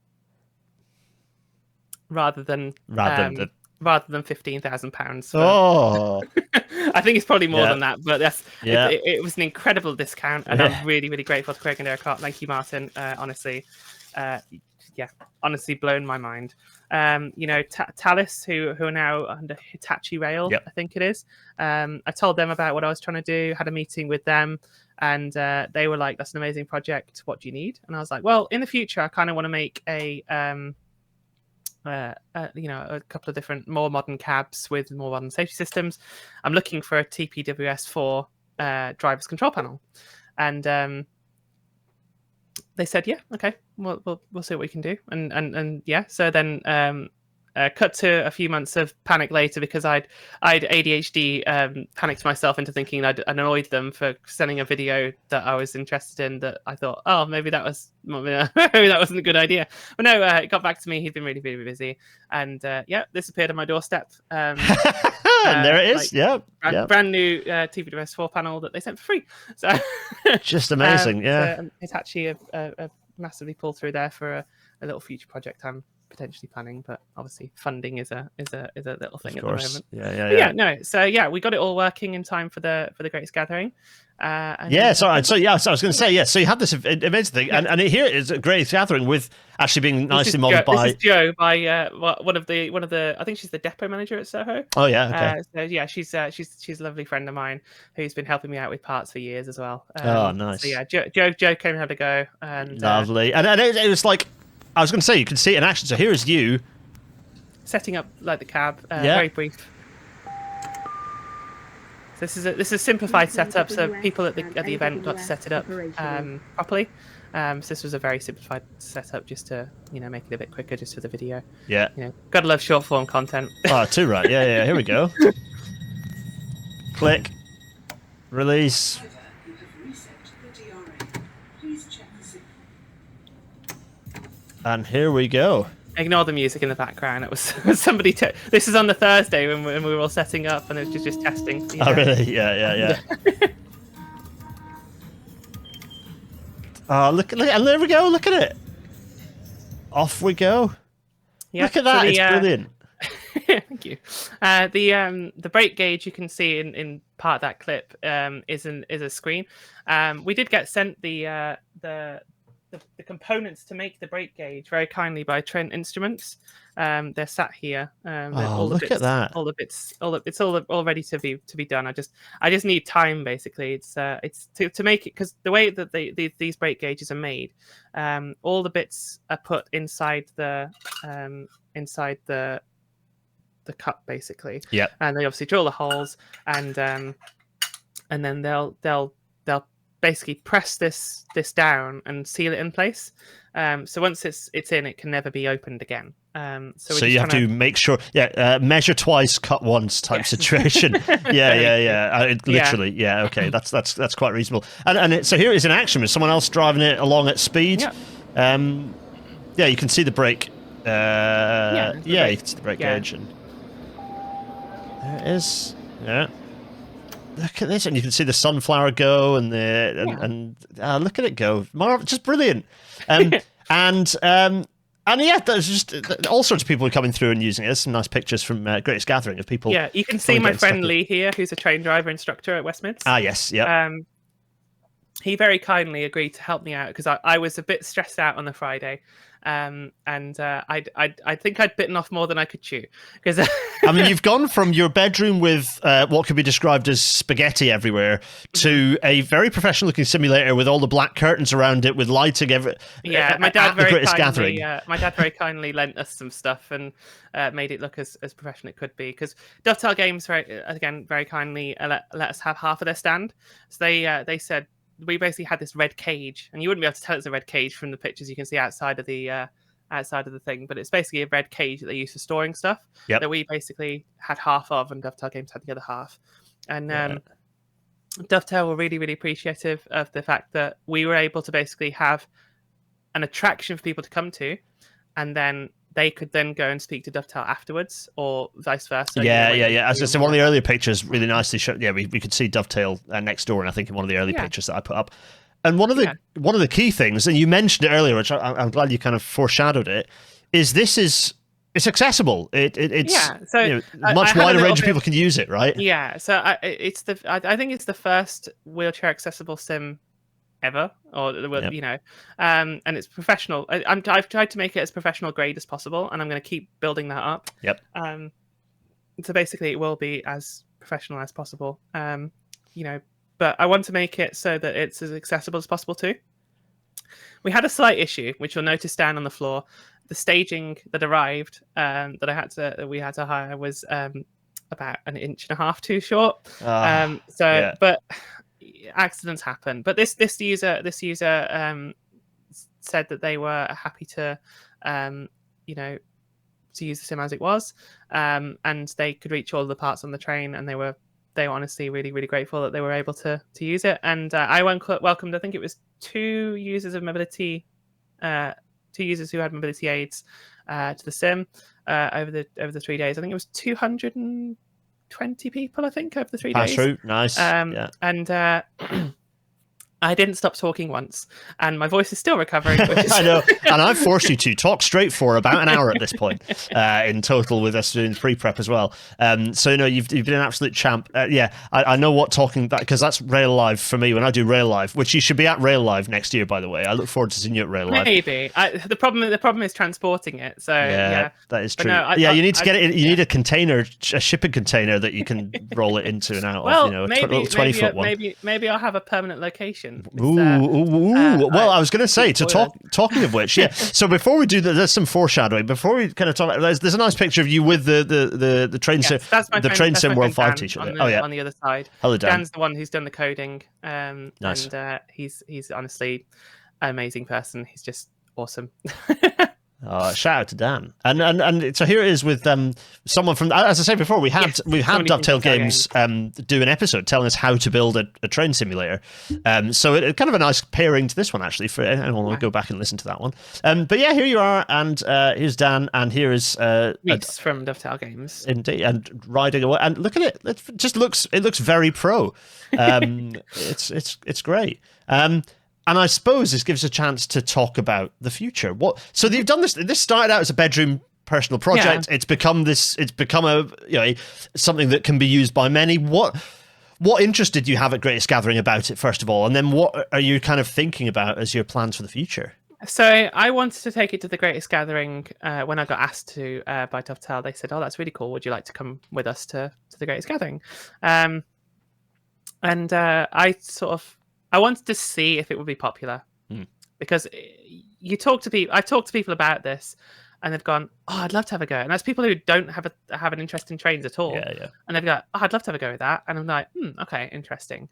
rather than £15,000. Oh, I think it's probably more than that, but it was an incredible discount, and I'm really, really grateful to Craig and Derricott. Thank you, Martin. Honestly, honestly blown my mind. You know, Thales, who are now under Hitachi Rail, I think it is. I told them about what I was trying to do, had a meeting with them, and they were like, that's an amazing project. What do you need? And I was like, well, in the future, I kind of want to make a couple of different more modern cabs with more modern safety systems. I'm looking for a TPWS4 driver's control panel. And they said, yeah, okay, we'll see what we can do. And yeah, so then cut to a few months of panic later, because I'd ADHD, panicked myself into thinking I'd annoyed them for sending a video that I was interested in, that I thought, oh, maybe that wasn't a good idea. But no, it got back to me. He'd been really, really busy, and this appeared on my doorstep. And there it is. Brand new TPWS4 panel that they sent for free. So just amazing. So it's actually a massively pull through there for a little future project I'm potentially planning, but obviously funding is a little thing at the moment. We got it all working in time for the Greatest Gathering. So I was going to say, so you have this amazing thing, and here is a Greatest Gathering with actually being nicely modded by. This is Jo, by one of the I think she's the depot manager at Soho. Oh yeah, okay. She's a lovely friend of mine who's been helping me out with parts for years as well. Nice. So Jo came and had a go, and lovely, and it was like, I was going to say, you can see it in action. So here is you setting up like the cab. Very brief. So this is a simplified setup, so people at the event got to set it up properly. So this was a very simplified setup, just to make it a bit quicker, just for the video. Yeah. Gotta love short form content. Oh, too right. Yeah. Here we go. Click. Release. And here we go. Ignore the music in the background. It was somebody. This is on the Thursday when we were all setting up, and it was just testing. Oh, really? Yeah. Oh, look, and there we go. Look at it. Off we go. Yeah, look at that. It's brilliant. Thank you. The brake gauge you can see in part of that clip is a screen. We did get sent the components to make the brake gauge very kindly by Trent Instruments. They're sat here. Look at that! It's all ready to be done. I just need time, basically. It's to make it, because the way that these brake gauges are made, all the bits are put inside the cup, basically. Yeah. And they obviously drill the holes, and then they'll basically press this down and seal it in place. So once it's in, it can never be opened again. So you have to make sure, measure twice, cut once type situation. Literally, yeah. Okay, that's quite reasonable. And so here is an action with someone else driving it along at speed. Yeah. You can see the brake. You can see the brake gauge, and there it is. Yeah. Look at this, and you can see the sunflower go, and look at it go, just brilliant. And yeah, there's just all sorts of people coming through and using it. There's some nice pictures from Greatest Gathering of people. Yeah, you can see my friend Lee here, who's a train driver instructor at Westmids. Ah, yes, yeah. He very kindly agreed to help me out because I was a bit stressed out on the Friday, and I think I'd bitten off more than I could chew. Because I mean, you've gone from your bedroom with what could be described as spaghetti everywhere to a very professional-looking simulator with all the black curtains around it, with lighting. Yeah, my dad very kindly lent us some stuff and made it look as professional it could be. Because Dovetail Games, very kindly let us have half of their stand. So they said. We basically had this red cage, and you wouldn't be able to tell it's a red cage from the pictures you can see outside of the thing. But it's basically a red cage that they use for storing stuff that we basically had half of, and Dovetail Games had the other half. And Dovetail were really, really appreciative of the fact that we were able to basically have an attraction for people to come to, and then they could then go and speak to Dovetail afterwards, or vice versa. Yeah. As I said, one of the earlier pictures really nicely showed. Yeah, we could see Dovetail next door, and I think in one of the early pictures that I put up. And one of the key things, and you mentioned it earlier, which I'm glad you kind of foreshadowed it, is it's accessible. It's much wider range of people can use it, right? Yeah. So I think it's the first wheelchair accessible sim ever, or and it's professional. I've tried to make it as professional grade as possible, and I'm going to keep building that up. So basically it will be as professional as possible, but I want to make it so that it's as accessible as possible too. We had a slight issue, which you'll notice down on the floor. The staging that arrived that we had to hire was about 1.5 inches too short. But accidents happen. But this user said that they were happy to to use the sim as it was, and they could reach all the parts on the train, and they were honestly really, really grateful that they were able to use it. And I welcomed, I think it was 2 users of mobility, 2 users who had mobility aids to the sim over the 3 days. I think it was 220 people, I think, over the 3 days. True. Nice. And I didn't stop talking once, and my voice is still recovering. I know, and I've forced you to talk straight for about an hour at this point in total, with us doing pre-prep as well. So you've been an absolute champ. I know what talking that, because that's Rail Live for me when I do Rail Live, which you should be at Rail Live next year, by the way. I look forward to seeing you at Rail Live. Maybe the problem is transporting it. So that is true. You need to get it. You need a container, a shipping container that you can roll it into and out of. A little 20-foot one. Maybe I'll have a permanent location. Well, I was going to say, talking of which, so before we do that, there's some foreshadowing. Before we kind of talk, there's a nice picture of you with the train sim, Train Sim World 5 t-shirt. On the other side. Hello, Dan. Dan's the one who's done the coding. Nice. And he's honestly an amazing person. He's just awesome. Shout out to Dan, and so here it is with someone from, as I said before, we've had Dovetail Games do an episode telling us how to build a train simulator. So it kind of a nice pairing to this one, actually, for anyone will go back and listen to that one. But yeah, here you are, and here's Dan, and here is Reese from Dovetail Games, indeed, and riding away. And look at it; it looks very pro. It's great. And I suppose this gives a chance to talk about the future. So you've done this. This started out as a bedroom personal project. Yeah. It's become a something that can be used by many. What interest did you have at Greatest Gathering about it, first of all, and then what are you kind of thinking about as your plans for the future? So I wanted to take it to the Greatest Gathering when I got asked to by Dovetail. They said, "Oh, that's really cool. Would you like to come with us to the Greatest Gathering?" And I wanted to see if it would be popular, because I've talked to people about this, and they've gone, "Oh, I'd love to have a go." And that's people who don't have an interest in trains at all. Yeah. And they've got, "Oh, I'd love to have a go with that." And I'm like, okay, interesting.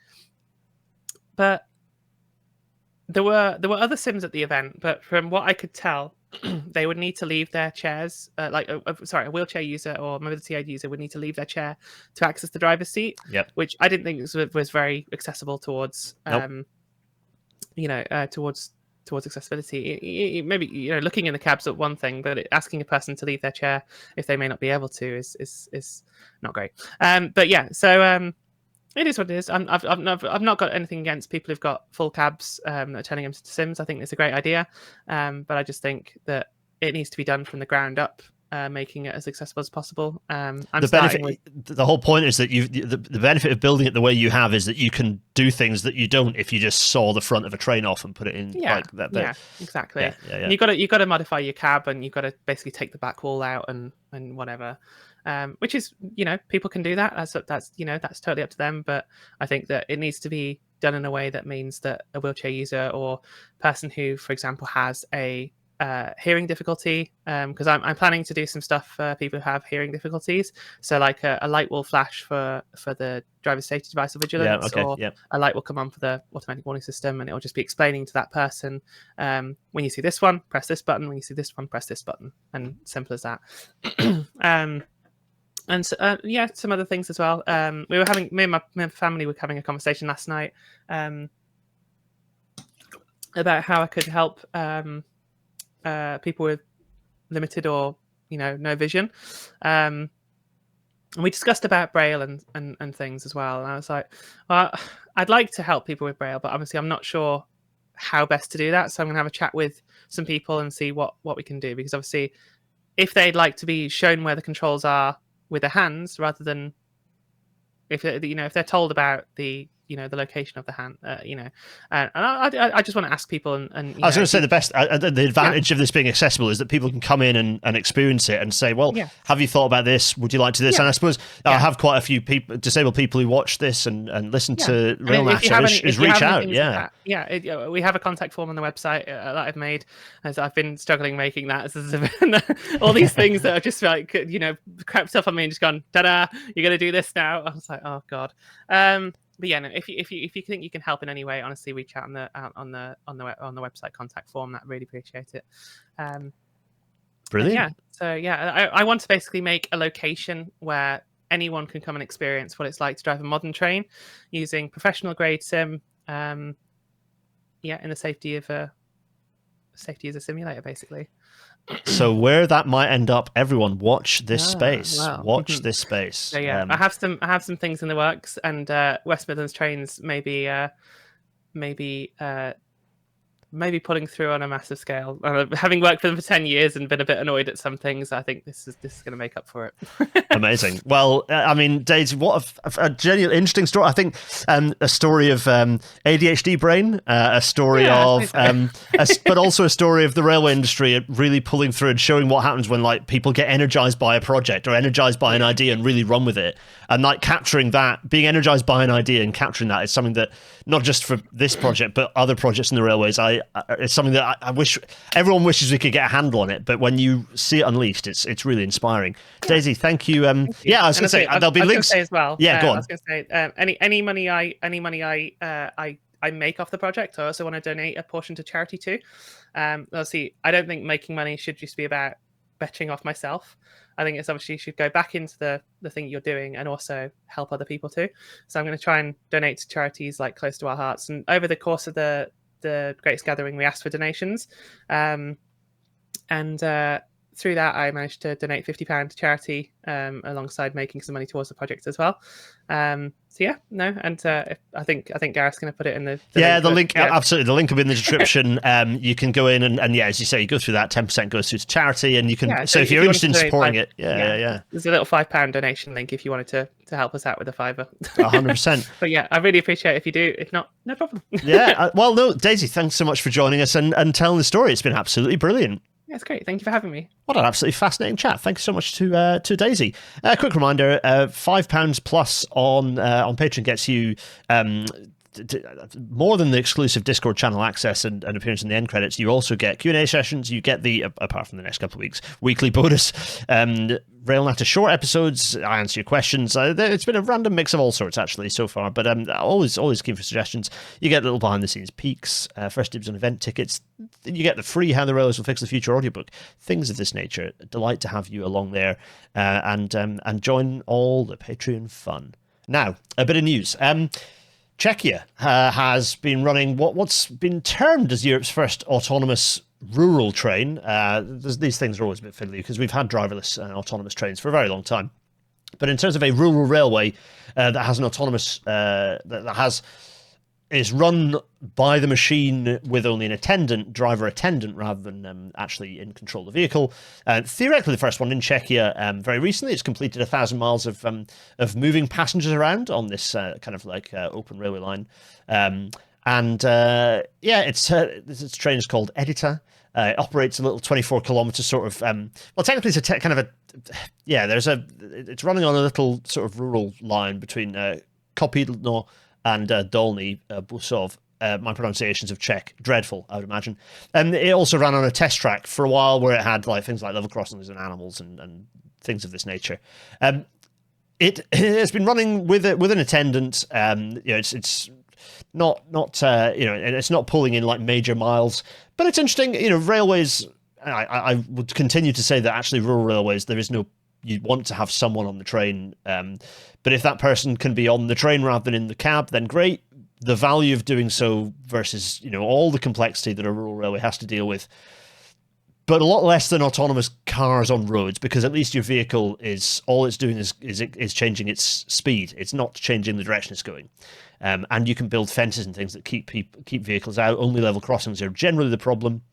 But there were other sims at the event, but from what I could tell, they would need to leave their chairs. A wheelchair user or mobility aid user would need to leave their chair to access the driver's seat. Yep. Which I didn't think was very accessible towards, towards accessibility. Maybe looking in the cab's at one thing, but asking a person to leave their chair if they may not be able to is not great. But yeah, so it is what it is. I've not got anything against people who've got full cabs turning them into sims. I think it's a great idea, but I just think that it needs to be done from the ground up, making it as accessible as possible. I'm the starting benefit, the whole point is that the benefit of building it the way you have is that you can do things that you don't if you just saw the front of a train off and put it in like that. Yeah, exactly. Yeah. You got to modify your cab, and you've got to basically take the back wall out and whatever. Which is, people can do that. That's that's totally up to them. But I think that it needs to be done in a way that means that a wheelchair user or person who, for example, has a hearing difficulty, because I'm planning to do some stuff for people who have hearing difficulties. So like a light will flash for the driver's safety device or vigilance, or a light will come on for the automatic warning system, and it will just be explaining to that person, when you see this one, press this button. When you see this one, press this button, and simple as that. And so, some other things as well. Me and my family were having a conversation last night about how I could help people with limited or no vision. And we discussed about Braille and things as well. And I was like, well, I'd like to help people with Braille, but obviously I'm not sure how best to do that. So I'm going to have a chat with some people and see what we can do. Because obviously, if they'd like to be shown where the controls are with their hands, rather than if they're told about the location of the hand, and I just want to ask people and I was going to say the advantage of this being accessible is that people can come in and experience it and say, well, have you thought about this? Would you like to do this? And I suppose I have quite a few disabled people who watch this and listen to Rail Natter is reach out. We have a contact form on the website that I've made, as I've been struggling making that. All these things that have just like crept up on me and just gone, ta-da, you're going to do this now. I was like, oh god. But yeah, no, if you think you can help in any way, honestly, reach out on the website contact form. That really appreciate it. Brilliant. I want to basically make a location where anyone can come and experience what it's like to drive a modern train using professional grade sim. In the safety as a simulator, basically. So where that might end up, everyone watch this space. Wow. Watch this space. So I have some things in the works, and West Midlands Trains maybe putting through on a massive scale. Having worked for them for 10 years and been a bit annoyed at some things, I think this is going to make up for it. Amazing. Well, I mean, Daisy, what a genuine interesting story. I think a story of ADHD brain, a story of, but also a story of the railway industry really pulling through and showing what happens when like people get energized by a project or energized by an idea and really run with it. And like capturing that, being energized by an idea and capturing that is something that not just for this project, but other projects in the railways, it's something that I wish everyone wishes we could get a handle on it. But when you see it unleashed, it's really inspiring. Daisy, thank you. Thank you. I was going to say there'll be links as well. Yeah, go on. I was going to say any money I make off the project, I also want to donate a portion to charity too. Obviously, I don't think making money should just be about betting off myself. I think it's obviously should go back into the thing you're doing and also help other people too. So I'm going to try and donate to charities like close to our hearts. And over the course of the Greatest Gathering, we asked for donations, and through that I managed to donate £50 to charity, alongside making some money towards the project as well. I think Gareth's going to put it in the link. Absolutely, the link will be in the description. You can go in and as you say, you go through that. 10% goes through to charity, and you can. So if you're interested in supporting it, there's a little £5 donation link if you wanted to help us out with a £5. 100%. But I really appreciate it if you do. If not, no problem. Well, no, Daisy, thanks so much for joining us and telling the story. It's been absolutely brilliant. Yeah, it's great. Thank you for having me. What an absolutely fascinating chat. Thank you so much to Daisy. A quick reminder, £5 plus on Patreon gets you more than the exclusive Discord channel access and appearance in the end credits. You also get Q&A sessions. You get the, apart from the next couple of weeks, weekly bonus Rail Natter short episodes. I answer your questions. It's been a random mix of all sorts actually so far, but always keen for suggestions. You get little behind the scenes peeks, first dibs on event tickets. You get the free How the Railways Will Fix the Future audiobook, things of this nature. Delight to have you along there, and join all the Patreon fun. Now, a bit of news. Czechia has been running what's been termed as Europe's first autonomous rural train. These things are always a bit fiddly because we've had driverless autonomous trains for a very long time. But in terms of a rural railway that has an autonomous, that has is run by the machine with only an attendant, driver attendant, rather than actually in control of the vehicle. Theoretically, the first one in Czechia very recently. It's completed 1,000 miles of moving passengers around on this kind of like open railway line. This train is called Edita. It operates a little 24-kilometer sort of. Well, technically, it's a kind of a. Yeah, it's running on a little sort of rural line between Kopidno and Dolny Busov. My pronunciations of Czech, dreadful, I would imagine. And it also ran on a test track for a while where it had like things like level crossings and animals and things of this nature. It has been running with an attendant. It's not it's not pulling in like major miles, but it's interesting. Railways. I would continue to say that actually rural railways, you want to have someone on the train. But if that person can be on the train rather than in the cab, then great. The value of doing so versus, all the complexity that a rural railway has to deal with, but a lot less than autonomous cars on roads, because at least your vehicle all it's doing is changing its speed. It's not changing the direction it's going. And you can build fences and things that keep vehicles out. Only level crossings are generally the problem,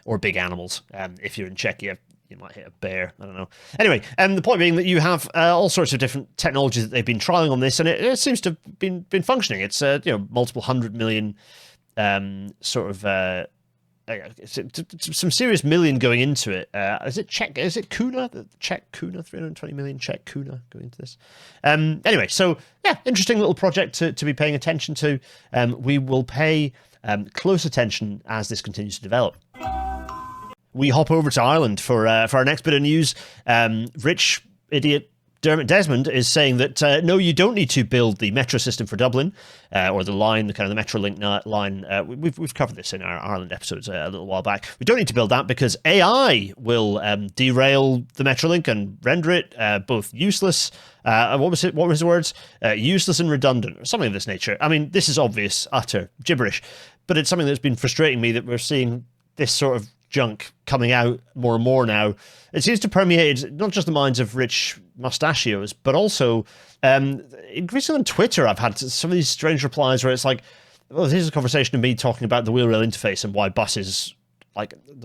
or big animals. If you're in Czechia, you might hit a bear. I don't know. Anyway, the point being that you have all sorts of different technologies that they've been trialing on this, and it seems to have been functioning. It's multiple 100 million some serious million going into it. Is it Czech? Is it kuna? The Czech kuna, 320 million Czech kuna going into this. Anyway, so yeah, interesting little project to be paying attention to. We will pay close attention as this continues to develop. We hop over to Ireland for our next bit of news. Rich idiot Dermot Desmond is saying that no, you don't need to build the metro system for Dublin or the line, the kind of the Metrolink line. We've covered this in our Ireland episodes a little while back. We don't need to build that because AI will derail the Metrolink and render it both useless. What was the words? Useless and redundant, or something of this nature. I mean, this is obvious, utter gibberish, but it's something that's been frustrating me that we're seeing this sort of junk coming out more and more now. It seems to permeate not just the minds of rich mustachios, but also increasingly on Twitter. I've had some of these strange replies where it's like, well, here's a conversation of me talking about the wheel rail interface and why buses,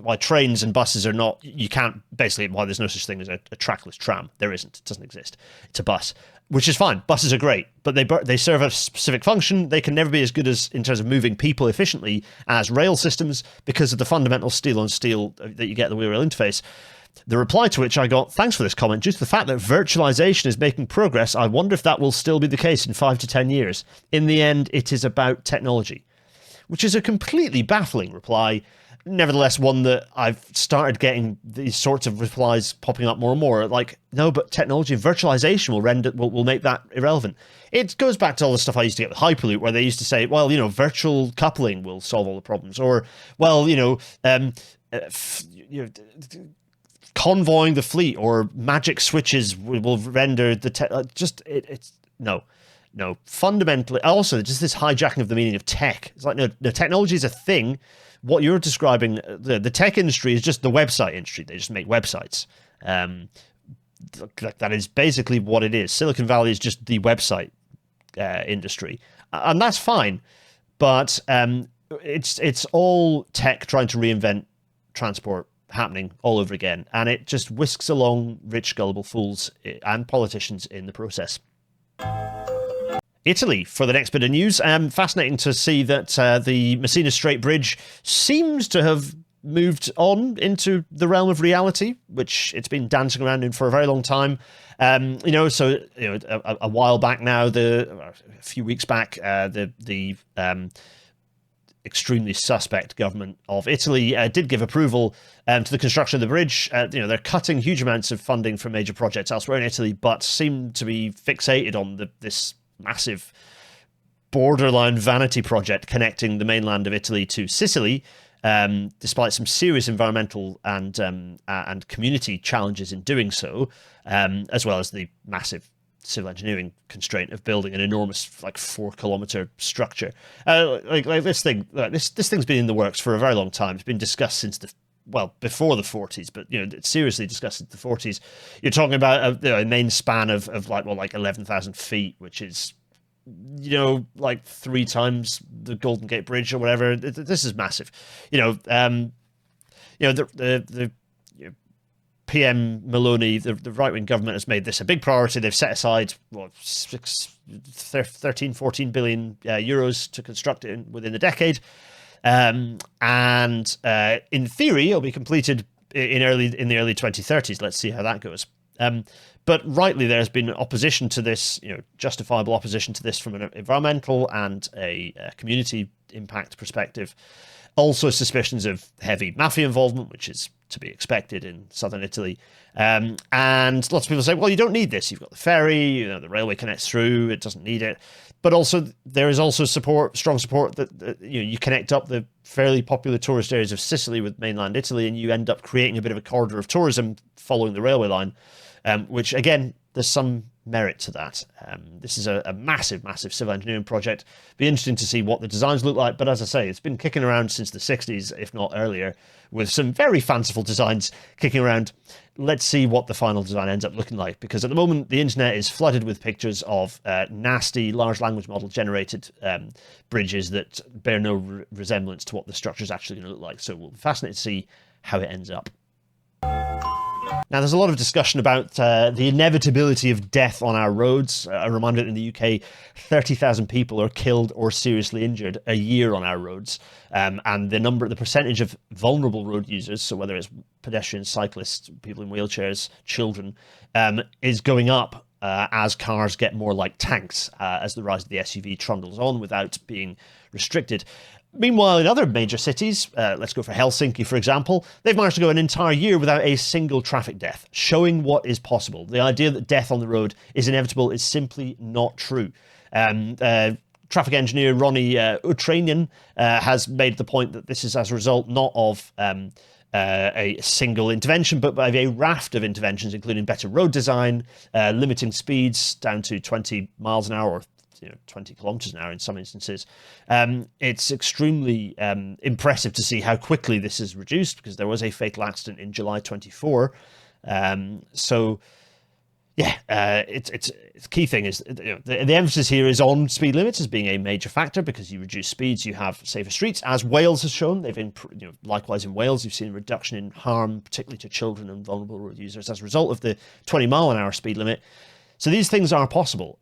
why trains and buses are not, you can't, basically why there's no such thing as a trackless tram. There isn't. It doesn't exist. It's a bus, which is fine. Buses are great, but they serve a specific function. They can never be as good as in terms of moving people efficiently as rail systems because of the fundamental steel on steel that you get in the wheel rail interface. The reply to which I got, thanks for this comment, due to the fact that virtualization is making progress, I wonder if that will still be the case in 5 to 10 years. In the end, it is about technology, which is a completely baffling reply. Nevertheless, one that I've started getting these sorts of replies popping up more and more. Like, no, but technology, virtualization will make that irrelevant. It goes back to all the stuff I used to get with Hyperloop, where they used to say, well, virtual coupling will solve all the problems, or, well, convoying the fleet or magic switches will render the it's no. Fundamentally, also just this hijacking of the meaning of tech. It's like no, technology is a thing. What you're describing, the tech industry is just the website industry. They just make websites. That is basically what it is. Silicon Valley is just the website industry, and that's fine. But it's all tech trying to reinvent transport happening all over again, and it just whisks along rich, gullible fools and politicians in the process. Italy for the next bit of news. Fascinating to see that the Messina Strait Bridge seems to have moved on into the realm of reality, which it's been dancing around in for a very long time. A while back now, a few weeks back, the extremely suspect government of Italy did give approval to the construction of the bridge. They're cutting huge amounts of funding from major projects elsewhere in Italy, but seem to be fixated on this massive borderline vanity project connecting the mainland of Italy to Sicily, despite some serious environmental and community challenges in doing so, as well as the massive civil engineering constraint of building an enormous 4-kilometer structure. This thing's been in the works for a very long time. It's been discussed since before the 40s, but it's seriously discussed since the 40s. You're talking about a main span of 11,000 feet, which is like 3 times the Golden Gate Bridge or whatever. This is massive. The PM Maloney, the right-wing government, has made this a big priority. They've set aside 13, 14 billion euros to construct it within the decade. And in theory, it'll be completed in the early 2030s. Let's see how that goes. But rightly, there's been opposition to this, justifiable opposition to this from an environmental and a community impact perspective. Also, suspicions of heavy mafia involvement, which is to be expected in southern Italy. And lots of people say, well, you don't need this. You've got the ferry, the railway connects through, it doesn't need it. But also, there is also strong support that you connect up the fairly popular tourist areas of Sicily with mainland Italy, and you end up creating a bit of a corridor of tourism following the railway line, which, again, there's some merit to that. This is a massive, massive civil engineering project. Be interesting to see what the designs look like. But as I say, it's been kicking around since the 60s, if not earlier, with some very fanciful designs kicking around. Let's see what the final design ends up looking like, because at the moment the internet is flooded with pictures of nasty large language model generated bridges that bear no resemblance to what the structure is actually going to look like. So we'll be fascinated to see how it ends up. Now, there's a lot of discussion about the inevitability of death on our roads. A reminder that in the UK, 30,000 people are killed or seriously injured a year on our roads. And the percentage of vulnerable road users, so whether it's pedestrians, cyclists, people in wheelchairs, children, is going up as cars get more like tanks, as the rise of the SUV trundles on without being restricted. Meanwhile, in other major cities, let's go for Helsinki, for example, they've managed to go an entire year without a single traffic death, showing what is possible. The idea that death on the road is inevitable is simply not true. Traffic engineer Ronnie Utranian has made the point that this is as a result not of a single intervention, but by a raft of interventions, including better road design, limiting speeds down to 20 miles an hour or 20 kilometers an hour in some instances. It's extremely impressive to see how quickly this is reduced, because there was a fatal accident in July 24. It's key thing is the emphasis here is on speed limits as being a major factor, because you reduce speeds, you have safer streets, as Wales has shown. They've been likewise in Wales, you've seen a reduction in harm, particularly to children and vulnerable road users, as a result of the 20 mile an hour speed limit. So these things are possible.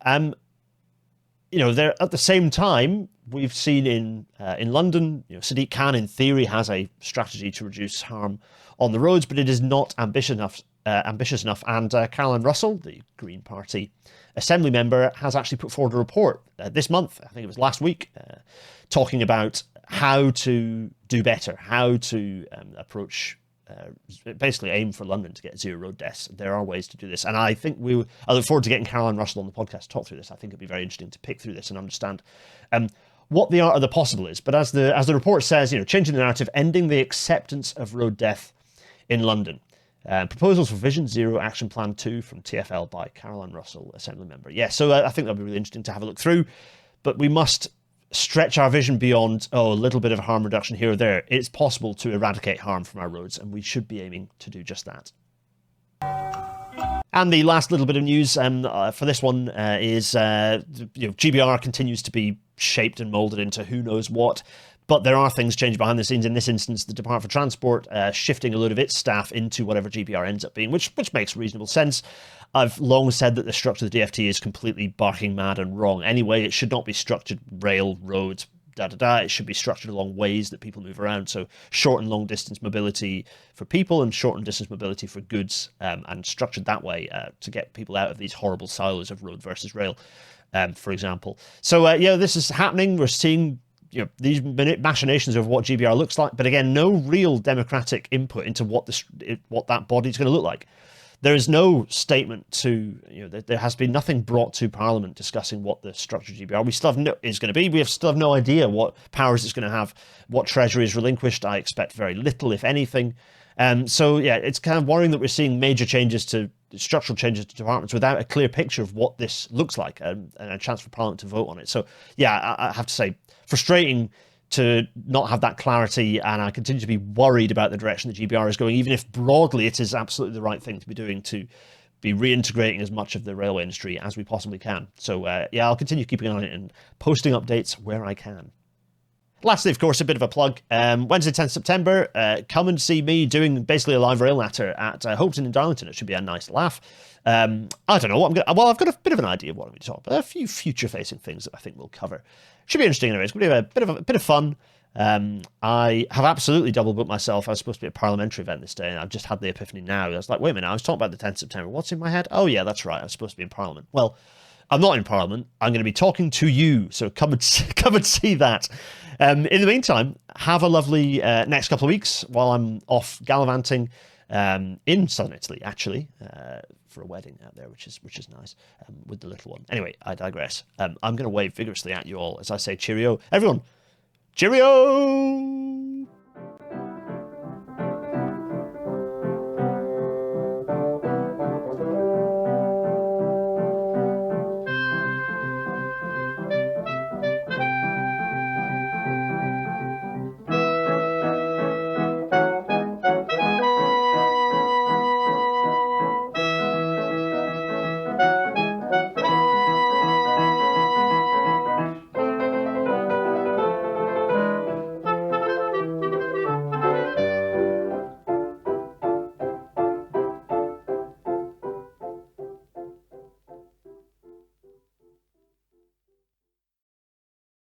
There at the same time, we've seen in London, Sadiq Khan in theory has a strategy to reduce harm on the roads, but it is not ambitious enough. And Caroline Russell, the Green Party Assembly member, has actually put forward a report this month, I think it was last week, talking about how to do better, how to approach. Basically aim for London to get 0 road deaths. There are ways to do this, and I think I look forward to getting Caroline Russell on the podcast to talk through this. I think it'd be very interesting to pick through this and understand what the art of the possible is. But as the report says, changing the narrative, ending the acceptance of road death in London. Proposals for Vision Zero Action Plan 2 from TfL by Caroline Russell, Assembly member. Yeah, so I think that'll be really interesting to have a look through, but we must stretch our vision beyond, a little bit of harm reduction here or there. It's possible to eradicate harm from our roads, and we should be aiming to do just that. And the last little bit of news for this one is GBR continues to be shaped and moulded into who knows what, but there are things changing behind the scenes. In this instance, the Department for Transport shifting a load of its staff into whatever GBR ends up being, which makes reasonable sense. I've long said that the structure of the DFT is completely barking mad and wrong. Anyway, it should not be structured rail, roads, It should be structured along ways that people move around. So short and long distance mobility for people and short and distance mobility for goods, and structured that way to get people out of these horrible silos of road versus rail, for example. So, this is happening. We're seeing these machinations of what GBR looks like, but again, no real democratic input into what that body is going to look like. There is no statement to, there has been nothing brought to Parliament discussing what the structure of GBR is going to be. We still have no idea what powers it's going to have, what Treasury is relinquished. I expect very little, if anything. It's kind of worrying that we're seeing major structural changes to departments without a clear picture of what this looks like and a chance for Parliament to vote on it. So, I have to say, frustrating to not have that clarity, and I continue to be worried about the direction that GBR is going, even if broadly it is absolutely the right thing to be doing to be reintegrating as much of the railway industry as we possibly can. So yeah, I'll continue keeping an eye on it and posting updates where I can. Lastly, of course, a bit of a plug. Wednesday, 10th September, come and see me doing basically a live rail natter at Hopetoun in Darlington. It should be a nice laugh. I don't know what I'm going to... Well, I've got a bit of an idea of what I'm going to talk about. A few future-facing things that I think we'll cover. Should be interesting anyway. It's going to be a bit of fun. I have absolutely double booked myself. I was supposed to be at a parliamentary event this day, and I've just had the epiphany now. I was like, wait a minute, I was talking about the 10th September. What's in my head? Oh, yeah, that's right. I was supposed to be in Parliament. Well, I'm not in Parliament. I'm going to be talking to you, so come and see that. In the meantime, have a lovely next couple of weeks while I'm off gallivanting in southern Italy, actually, for a wedding out there, which is nice, with the little one. Anyway, I digress. I'm going to wave vigorously at you all as I say cheerio. Everyone, cheerio!